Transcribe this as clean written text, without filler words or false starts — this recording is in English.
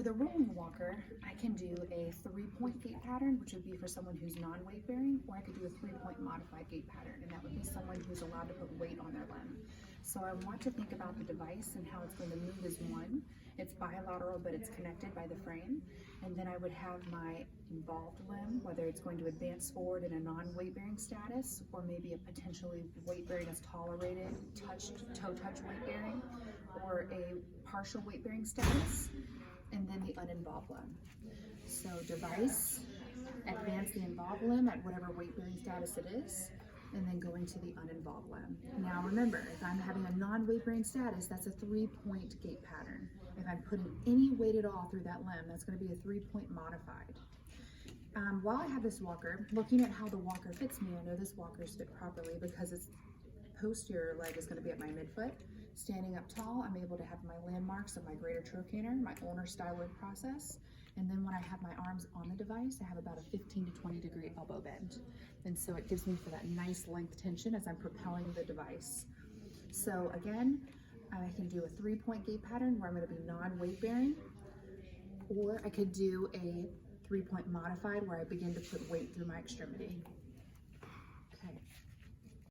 the rolling walker, I can do a 3-point gait pattern, which would be for someone who's non-weight bearing, or I could do a 3-point modified gait pattern, and that would be someone who's allowed to put weight on their limb. So I want to think about the device and how it's going to move as one. It's bilateral, but it's connected by the frame. And then I would have my involved limb, whether it's going to advance forward in a non-weight bearing status, or maybe a potentially weight bearing as tolerated, toe touch weight bearing, or a partial weight bearing status, and then the uninvolved limb. So device, advance the involved limb at whatever weight bearing status it is, and then go into the uninvolved limb. Now remember, if I'm having a non-weight bearing status, that's a 3-point gait pattern. If I'm putting any weight at all through that limb, that's going to be a 3-point modified. While I have this walker, looking at how the walker fits me, I know this walker is fit properly because its posterior leg is going to be at my midfoot. Standing up tall, I'm able to have my landmarks of my greater trochanter, my ulnar styloid process, and then when I have my arms on the device, I have about a 15 to 20 degree elbow bend. And so it gives me for that nice length tension as I'm propelling the device. So again, I can do a 3-point gait pattern where I'm going to be non-weight bearing, or I could do a 3-point modified where I begin to put weight through my extremity.